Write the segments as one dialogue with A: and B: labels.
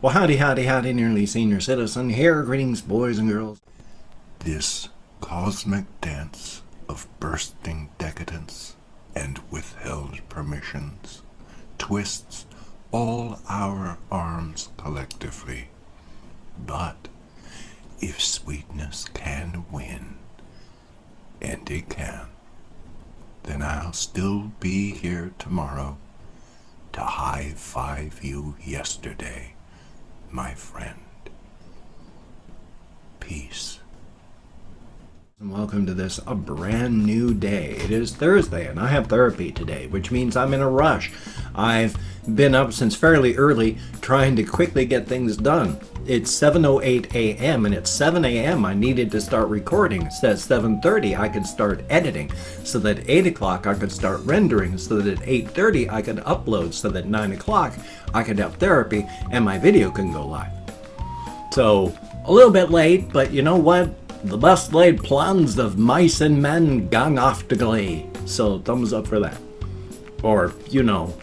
A: Well, howdy, howdy, howdy, nearly senior citizen here. Greetings, boys and girls.
B: This cosmic dance of bursting decadence and withheld permissions twists all our arms collectively. But if sweetness can win, and it can, then I'll still be here tomorrow to high-five you yesterday, my friend. Peace.
A: And welcome to this, a brand new day. It is Thursday, and I have therapy today, which means I'm in a rush. I've been up since fairly early trying to quickly get things done. It's 7:08 a.m. and at 7 a.m. I needed to start recording. Instead at 7:30 I could start editing, so that 8 o'clock I could start rendering, so that at 8:30 I could upload, so that 9 o'clock I could have therapy and my video can go live. So, a little bit late, but you know what? The best laid plans of mice and men gang off to glee. So, thumbs up for that. Or, you know,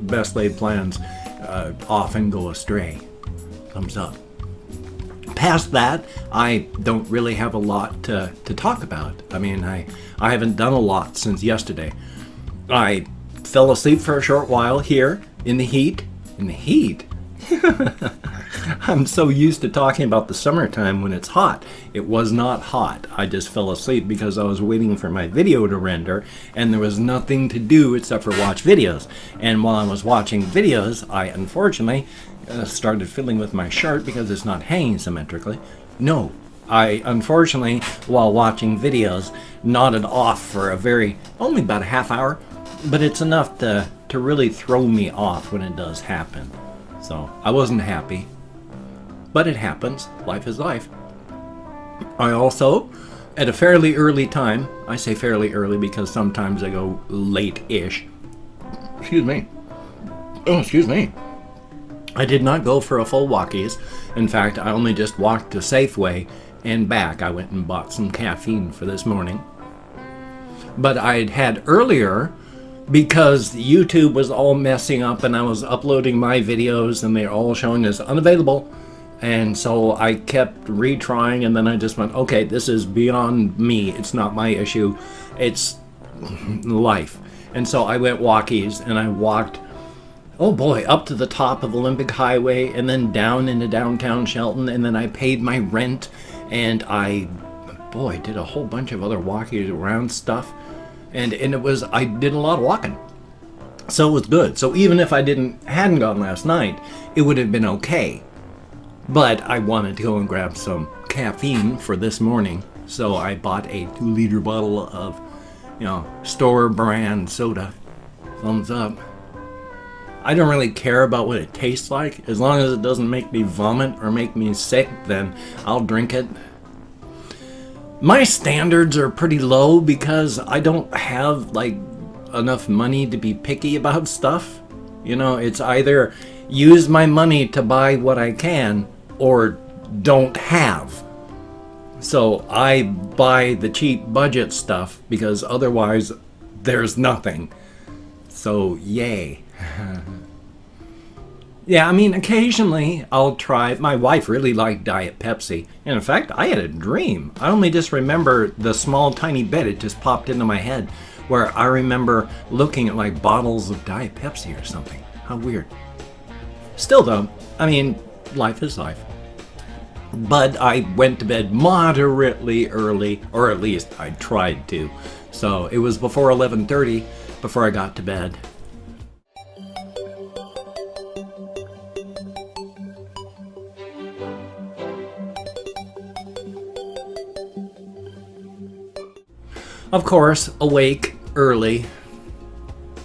A: best laid plans often go astray. Thumbs up. Past that, I don't really have a lot to talk about. I mean, I haven't done a lot since yesterday. I fell asleep for a short while here in the heat. In the heat? I'm so used to talking about the summertime when it's hot. It was not hot. I just fell asleep because I was waiting for my video to render and there was nothing to do except for watch videos. And while I was watching videos, I unfortunately started fiddling with my shirt because it's not hanging symmetrically. No, I unfortunately, while watching videos, nodded off for only about a half hour, but it's enough to really throw me off when it does happen. So I wasn't happy, but it happens. Life is life. I also, at a fairly early time, I say fairly early because sometimes I go late-ish. Excuse me. Oh, excuse me. I did not go for a full walkies. In fact, I only just walked to Safeway and back. I went and bought some caffeine for this morning. But I'd had earlier, because YouTube was all messing up and I was uploading my videos and they're all showing as unavailable. And so I kept retrying and then I just went, okay, this is beyond me. It's not my issue. It's life. And so I went walkies and I walked, oh boy, up to the top of Olympic Highway and then down into downtown Shelton, and then I paid my rent and I did a whole bunch of other walkies around stuff. And I did a lot of walking. So it was good. So even if I hadn't gone last night, it would have been okay. But I wanted to go and grab some caffeine for this morning. So I bought a 2-liter bottle of, store brand soda. Thumbs up. I don't really care about what it tastes like. As long as it doesn't make me vomit or make me sick, then I'll drink it. My standards are pretty low because I don't have enough money to be picky about stuff. It's either use my money to buy what I can or don't have. So I buy the cheap budget stuff because otherwise there's nothing. So yay. Yeah, I mean, occasionally I'll try. My wife really liked Diet Pepsi. And in fact, I had a dream. I only just remember the small, tiny bit. It just popped into my head where I remember looking at bottles of Diet Pepsi or something. How weird. Still though, I mean, life is life. But I went to bed moderately early, or at least I tried to. So it was before 11:30 before I got to bed. Of course, awake early,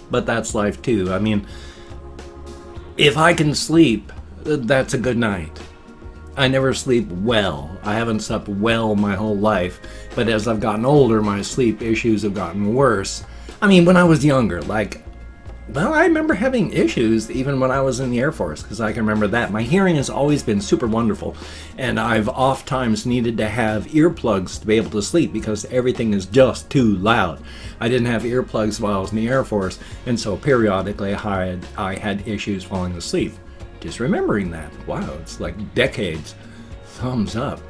A: but that's life too. I mean, if I can sleep, that's a good night. I never sleep well. I haven't slept well my whole life, but as I've gotten older, my sleep issues have gotten worse. I mean, when I was younger, I remember having issues even when I was in the Air Force, because I can remember that. My hearing has always been super wonderful, and I've oft times needed to have earplugs to be able to sleep because everything is just too loud. I didn't have earplugs while I was in the Air Force, and so periodically I had issues falling asleep. just remembering that. Wow, it's like decades. Thumbs up.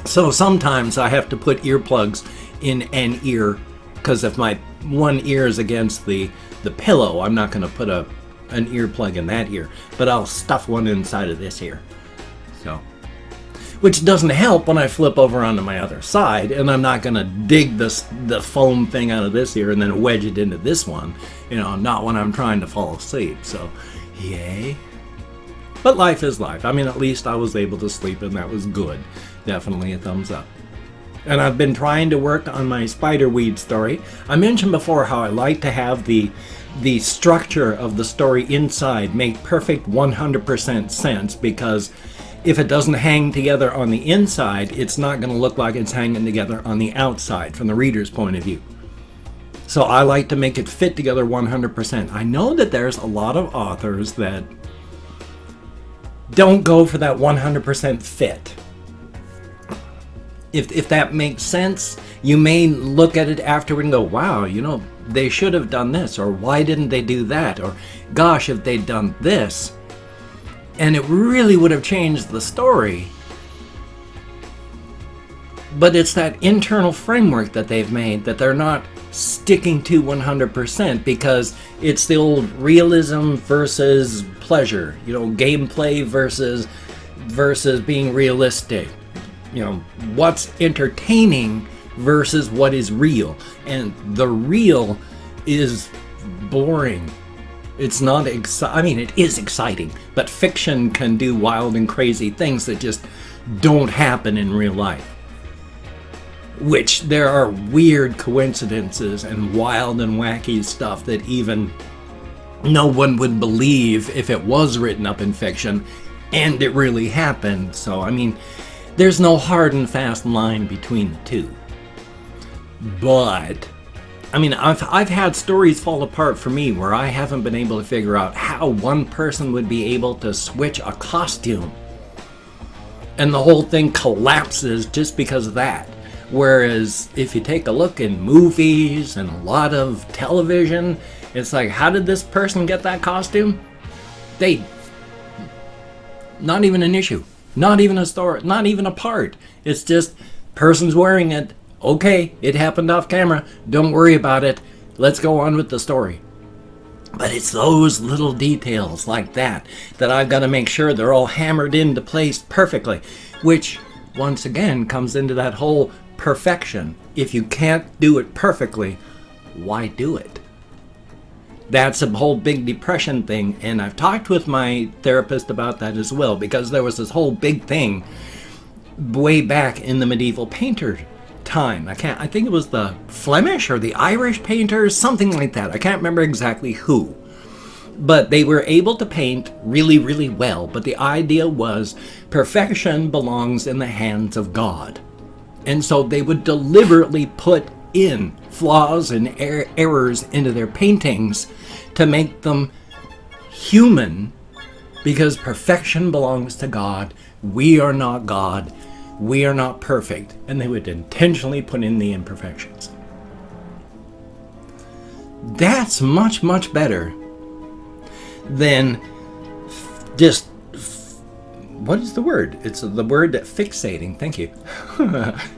A: So sometimes I have to put earplugs in an ear, because if my one ear is against the pillow, I'm not going to put an earplug in that ear, but I'll stuff one inside of this ear. So, which doesn't help when I flip over onto my other side, and I'm not going to dig the foam thing out of this ear and then wedge it into this one, not when I'm trying to fall asleep. So, yay. But life is life. I mean, at least I was able to sleep, and that was good. Definitely a thumbs up. And I've been trying to work on my spiderweed story. I mentioned before how I like to have the structure of the story inside make perfect 100% sense, because if it doesn't hang together on the inside, it's not going to look like it's hanging together on the outside from the reader's point of view. So I like to make it fit together 100%. I know that there's a lot of authors that don't go for that 100% fit. If that makes sense, you may look at it afterward and go, wow, they should have done this, or why didn't they do that, or gosh, if they'd done this, and it really would have changed the story. But it's that internal framework that they've made that they're not sticking to 100%, because it's the old realism versus pleasure, gameplay versus being realistic. What's entertaining versus what is real. And the real is boring. It's not it is exciting, but fiction can do wild and crazy things that just don't happen in real life. Which there are weird coincidences and wild and wacky stuff that even no one would believe if it was written up in fiction and it really happened. So, there's no hard and fast line between the two. But, I've had stories fall apart for me where I haven't been able to figure out how one person would be able to switch a costume. And the whole thing collapses just because of that. Whereas if you take a look in movies and a lot of television, it's like, how did this person get that costume? Not even an issue. Not even a story, not even a part. It's just, person's wearing it. Okay, it happened off camera. Don't worry about it. Let's go on with the story. But it's those little details like that I've got to make sure they're all hammered into place perfectly. Which, once again, comes into that whole perfection. If you can't do it perfectly, why do it? That's a whole big depression thing, and I've talked with my therapist about that as well, because there was this whole big thing way back in the medieval painter time. I think it was the Flemish or the Irish painters, something like that. I can't remember exactly who. But they were able to paint really, really well, but the idea was perfection belongs in the hands of God. And so they would deliberately put in flaws and errors into their paintings to make them human, because perfection belongs to God. We are not God. We are not perfect. And they would intentionally put in the imperfections. That's much, much better than just, what is the word? It's the word fixating. Thank you.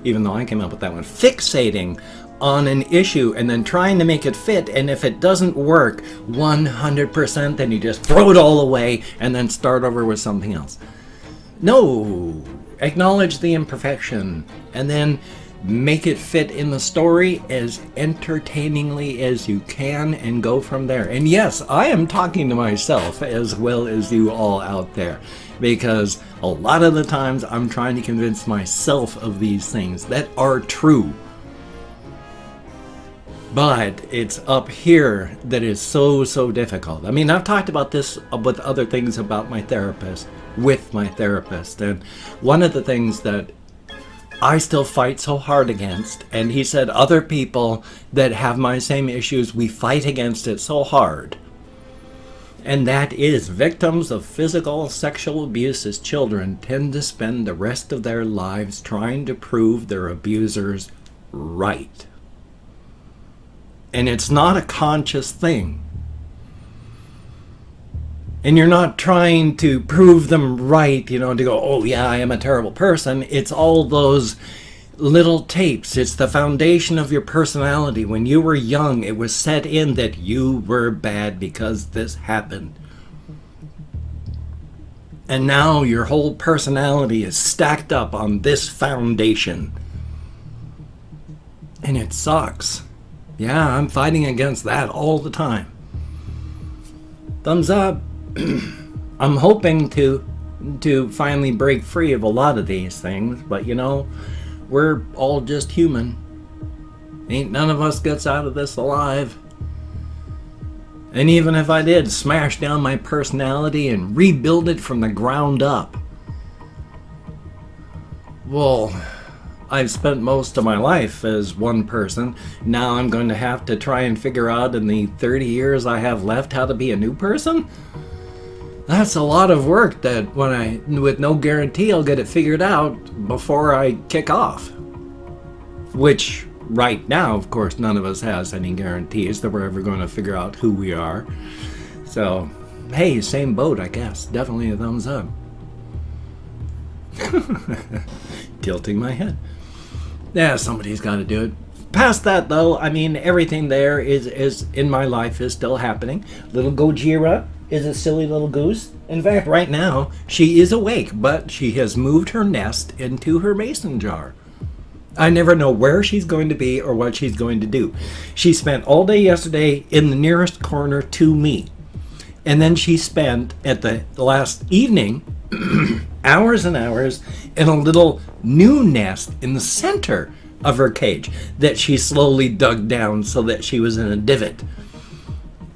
A: Even though I came up with that one. Fixating on an issue and then trying to make it fit, and if it doesn't work 100%, then you just throw it all away and then start over with something else. No, acknowledge the imperfection and then make it fit in the story as entertainingly as you can and go from there. And yes, I am talking to myself as well as you all out there, because a lot of the times I'm trying to convince myself of these things that are true. But it's up here that is so, so difficult. I've talked about this with other things about my therapist, with my therapist. And one of the things that I still fight so hard against, and he said other people that have my same issues, we fight against it so hard. And that is, victims of physical sexual abuse as children tend to spend the rest of their lives trying to prove their abusers right. And it's not a conscious thing. And you're not trying to prove them right, to go, oh yeah, I am a terrible person. It's all those little tapes. It's the foundation of your personality. When you were young, it was set in that you were bad because this happened. And now your whole personality is stacked up on this foundation. And it sucks. Yeah, I'm fighting against that all the time. Thumbs up. I'm hoping to finally break free of a lot of these things, but we're all just human. Ain't none of us gets out of this alive. And even if I did smash down my personality and rebuild it from the ground up, well, I've spent most of my life as one person. Now I'm going to have to try and figure out in the 30 years I have left how to be a new person? That's a lot of work that with no guarantee I'll get it figured out before I kick off. Which, right now, of course, none of us has any guarantees that we're ever going to figure out who we are. So, hey, same boat, I guess. Definitely a thumbs up. Tilting my head. Yeah, somebody's got to do it. Past that, though, everything there is in my life is still happening. Little Gojira is a silly little goose. In fact, right now, she is awake, but she has moved her nest into her mason jar. I never know where she's going to be or what she's going to do. She spent all day yesterday in the nearest corner to me. And then she spent, at the last evening, hours and hours in a little new nest in the center of her cage that she slowly dug down so that she was in a divot.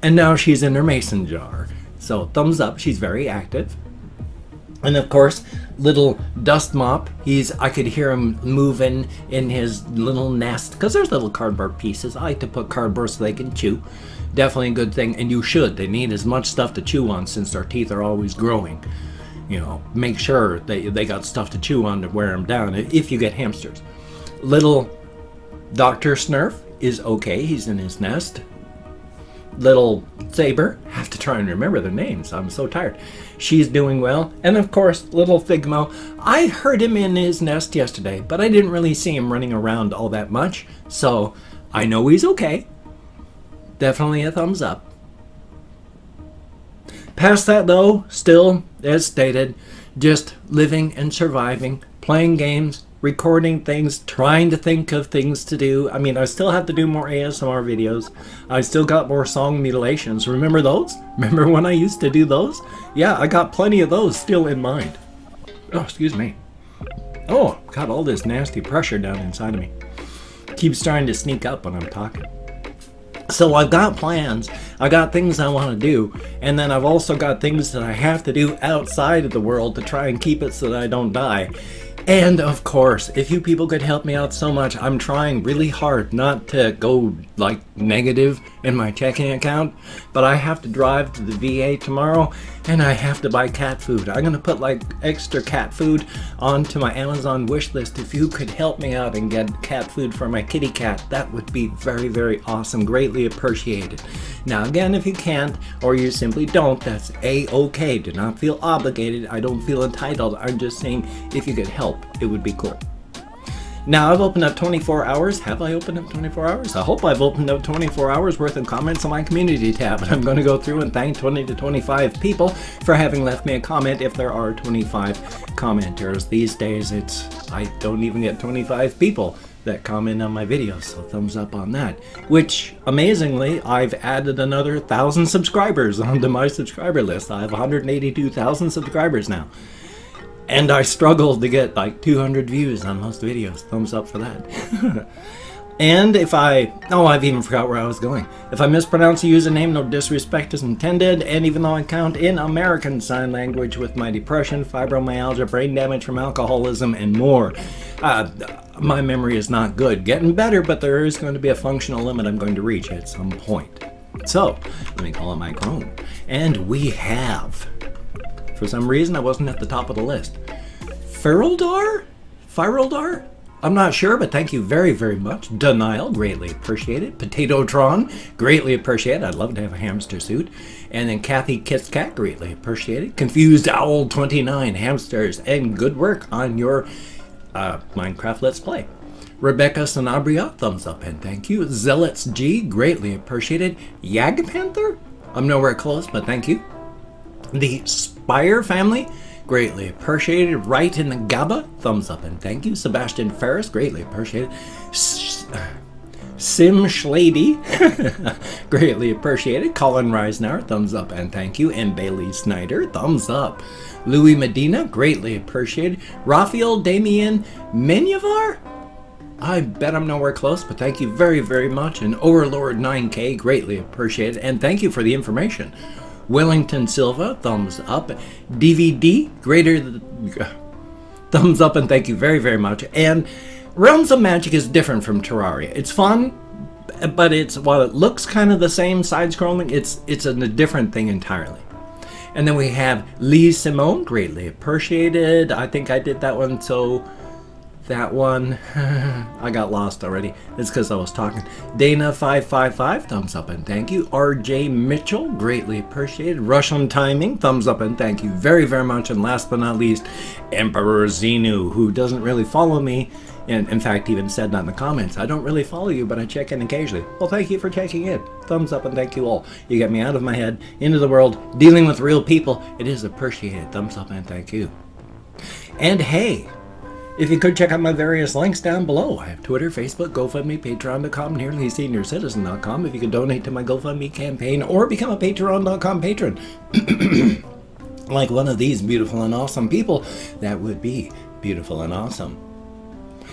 A: And now she's in her mason jar. So thumbs up, she's very active. And of course, little Dust Mop, I could hear him moving in his little nest, because there's little cardboard pieces. I like to put cardboard so they can chew. Definitely a good thing, and you should. They need as much stuff to chew on since their teeth are always growing. Make sure they got stuff to chew on to wear them down if you get hamsters. Little Dr. Snurf is okay, he's in his nest. Little Saber, I have to try and remember their names, I'm so tired. She's doing well. And of course, little Figmo, I heard him in his nest yesterday, but I didn't really see him running around all that much, so I know he's okay. Definitely a thumbs up. Past that though, still, as stated, just living and surviving, playing games, recording things, trying to think of things to do. I still have to do more ASMR videos. I still got more song mutilations. Remember those? Remember when I used to do those? Yeah, I got plenty of those still in mind. Oh, excuse me. Oh, got all this nasty pressure down inside of me. Keeps trying to sneak up when I'm talking. So I've got plans, I got things I want to do, and then I've also got things that I have to do outside of the world to try and keep it so that I don't die. And of course, if you people could help me out so much, I'm trying really hard not to go negative in my checking account, but I have to drive to the VA tomorrow and I have to buy cat food. I'm gonna put extra cat food onto my Amazon wish list. If you could help me out and get cat food for my kitty cat, that would be very, very awesome, greatly appreciated. Now again, if you can't or you simply don't, that's a-okay. Do not feel obligated. I don't feel entitled. I'm just saying if you could help, it would be cool. Now, I've opened up 24 hours. Have I opened up 24 hours? I hope I've opened up 24 hours worth of comments on my community tab. And I'm going to go through and thank 20 to 25 people for having left me a comment if there are 25 commenters. These days, I don't even get 25 people that comment on my videos, so thumbs up on that. Which, amazingly, I've added another 1,000 subscribers onto my subscriber list. I have 182,000 subscribers now. And I struggled to get 200 views on most videos. Thumbs up for that. And if I've even forgot where I was going. If I mispronounce a username, no disrespect is intended. And even though I count in American Sign Language with my depression, fibromyalgia, brain damage from alcoholism, and more, my memory is not good. Getting better, but there is going to be a functional limit I'm going to reach at some point. So, let me call it my Chrome. And we have... For some reason, I wasn't at the top of the list. Feraldar? I'm not sure, but thank you very, very much. Denial, greatly appreciated. Potatotron, greatly appreciated. I'd love to have a hamster suit. And then Kathy Kitscat, greatly appreciated. Confused Owl 29, hamsters, and good work on your Minecraft Let's Play. Rebecca Sanabria, thumbs up and thank you. Zealots G, greatly appreciated. Yag Panther, I'm nowhere close, but thank you. The Spire family, greatly appreciated. Right in the GABA, thumbs up and thank you. Sebastian Ferris, greatly appreciated. Sim Schlady, greatly appreciated. Colin Reisner, thumbs up and thank you. And Bailey Snyder, thumbs up. Louis Medina, greatly appreciated. Raphael Damien Menyavar, I bet I'm nowhere close, but thank you very, very much. And Overlord 9K, greatly appreciated. And thank you for the information. Wellington Silva, thumbs up. DVD, thumbs up and thank you very, very much. And Realms of Magic is different from Terraria. It's fun, but while it looks kind of the same side-scrolling, it's a different thing entirely. And then we have Lee Simone, greatly appreciated. I think I did that one, so that one, I got lost already. It's because I was talking. Dana555, thumbs up and thank you. RJ Mitchell, greatly appreciated. Russian Timing, thumbs up and thank you very, very much. And last but not least, Emperor Xenu, who doesn't really follow me. And in fact, even said that in the comments. I don't really follow you, but I check in occasionally. Well, thank you for checking in. Thumbs up and thank you all. You get me out of my head, into the world, dealing with real people. It is appreciated. Thumbs up and thank you. And hey, if you could check out my various links down below. I have Twitter, Facebook, GoFundMe, Patreon.com, NearlySeniorCitizen.com. If you could donate to my GoFundMe campaign or become a Patreon.com patron, like one of these beautiful and awesome people, that would be beautiful and awesome.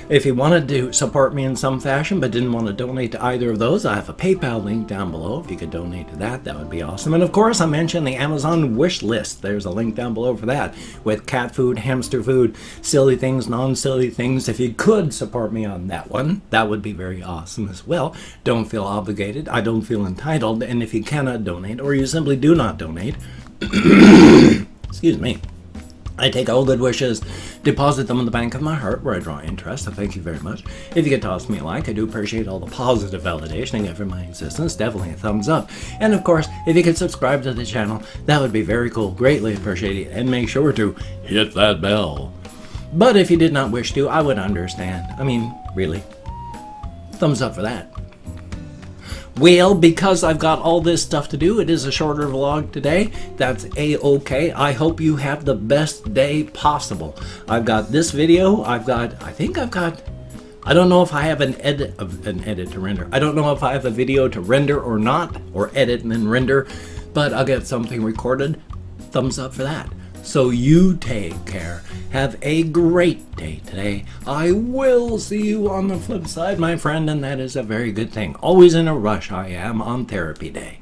A: If you wanted to support me in some fashion but didn't want to donate to either of those, I have a PayPal link down below. If you could donate to that, that would be awesome. And of course, I mentioned the Amazon wish list. There's a link down below for that, with cat food, hamster food, silly things, non-silly things. If you could support me on that one, that would be very awesome as well. Don't feel obligated. I don't feel entitled. And if you cannot donate, or you simply do not donate, excuse me, I take all good wishes, deposit them in the bank of my heart where I draw interest, so thank you very much. If you could toss me a like, I do appreciate all the positive validation I get for my existence, definitely a thumbs up. And of course, if you could subscribe to the channel, that would be very cool, greatly appreciated, and make sure to hit that bell. But if you did not wish to, I would understand. I mean, really, thumbs up for that. Well, because I've got all this stuff to do, it is a shorter vlog today. That's a-okay. I hope you have the best day possible. I've got this video. I don't know if I have an edit to render. I don't know if I have a video to render or not, or edit and then render, but I'll get something recorded. Thumbs up for that. So you take care. Have a great day today. I will see you on the flip side, my friend, and that is a very good thing. Always in a rush I am on therapy day.